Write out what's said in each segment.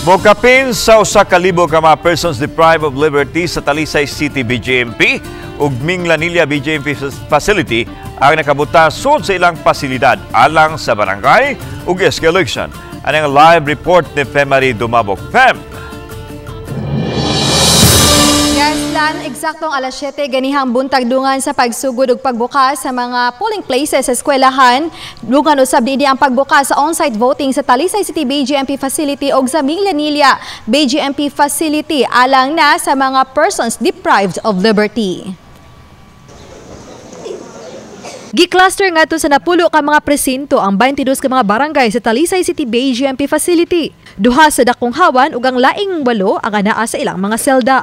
Mokapin sa usa ka libo ka mga persons deprived of liberty sa Talisay City BJMP ug Minglanilla BJMP facility ang nakabuta sud sa ilang pasilidad alang sa barangay ug escalation. Anang live report ni Femari Dumabok. Fem. Lan, eksaktong alas 7 ganihang buntag dungan sa pagsugod ug pagbukas sa mga polling places sa eskwelahan. Dungan usab diini ang pagbukas sa on-site voting sa Talisay City BJMP facility ug sa Minglanilla BJMP facility alang na sa mga persons deprived of liberty. Gicluster ngadto sa napulo ka mga presinto ang 22 ka mga barangay sa Talisay City BJMP facility. Duha sa dakong hawan ug ang laing 8 ang anaa sa ilang mga selda.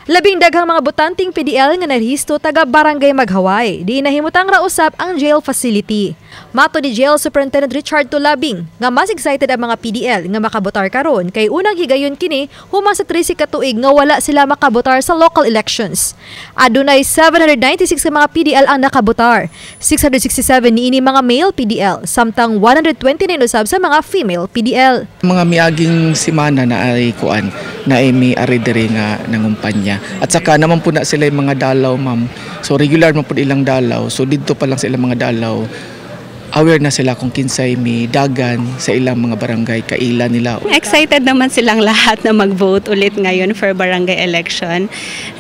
Labing daghang mga botanting PDL nga narehisto taga Barangay Maghaway. Di nahimutang rausap ang jail facility. Mato ni Jail Superintendent Richard Tulabing nga mas excited ang mga PDL nga makabotar karon kay unang higayon kini human sa 13 ka tuig nga wala sila makabotar sa local elections. Adunay 796 ka mga PDL ang nakabotar. 667 niini mga male PDL samtang 129 usab sa mga female PDL. Mga miaging simana na ay kuan na ay may ari diri nga nangumpanya. At saka naman po na sila yung mga dalaw, ma'am. So regular man po ilang dalaw. So dito pa lang sa ilang mga dalaw, aware na sila kung kinsay may dagan sa ilang mga barangay, kaila nila. Excited naman silang lahat na mag-vote ulit ngayon for barangay election.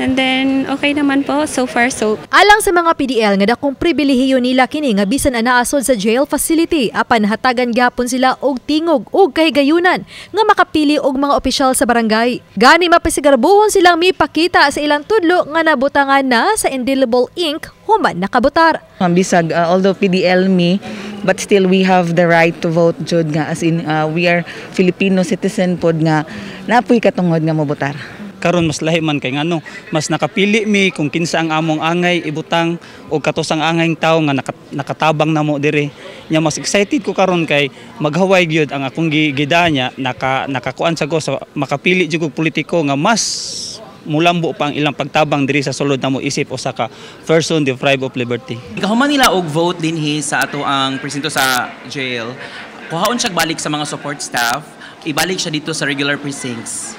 And then, okay naman po, so far so. Alang sa mga PDL nga dakong pribilehiyo nila kini nga bisan anaasod sa jail facility, apan hatagan gyapon sila og tingog ug kahigayunan nga makapili og mga opisyal sa barangay. Gani mapasigarbuhon silang mipakita sa ilang tudlo nga nabutangan na sa indelible ink human nakabotar. Bisag although PDL me, but still we have the right to vote jud nga, as in we are Filipino citizen pod nga napoy katungod nga mobotar. Karon mas lahi man kay ngano mas nakapili mi kung kinsa ang among angay ibutang o katos ang angayng tawo nga nakatabang namo dire. Nya mas excited ko karon kay maghaway gyud ang akong gidanya nakakuan sa go sa makapili jud og politiko nga mas mulambo pa ang ilang pagtabang diri sa sulod na mo isip o sa ka person deprived of liberty. Ikahuman nila og vote dinhi sa ato ang presinto sa jail. Kuhaon siya balik sa mga support staff, ibalik siya dito sa regular precincts.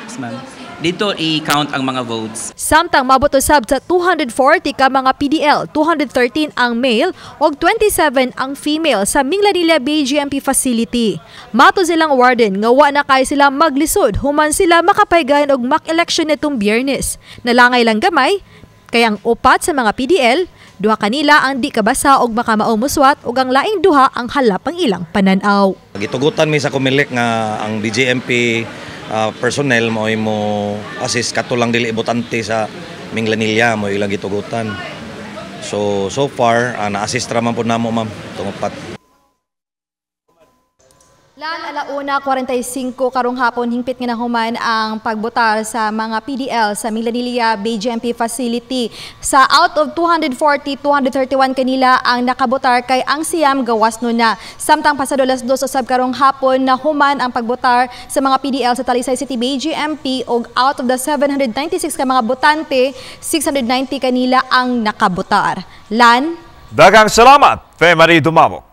Yes, ma'am. Dito i-count ang mga votes. Samtang mabot usab sa 240 ka mga PDL, 213 ang male ug 27 ang female sa Minglanilla BJMP facility. Mato silang warden nga wa na kay sila maglisod human sila makapaygayan og mock election nitong Biyernes. Nalangay lang gamay kay ang upat sa mga PDL, duha kanila ang di kabasa og makamao muswat ug ang laing duha ang halap ang ilang pananaw. Gitugutan mi sa Comelec nga ang BJMP personnel mo assist katulang dili botante sa Minglanilla mo ilang gitugutan. So far na-assist ra man po namo, ma'am, tungupat. Lan alauna 45 karong hapon hingpit nga nahuman ang pagbotar sa mga PDL sa Minglanilla BJMP facility. Sa out of 240, 231 kanila ang nakabotar kay ang siyam gawas nun na. Samtang pasado alas 2 usab karong hapon nahuman ang pagbotar sa mga PDL sa Talisay City BJMP ug out of the 796 ka mga botante, 690 kanila ang nakabotar. Lan, Daghang salamat, Femari Dumabok.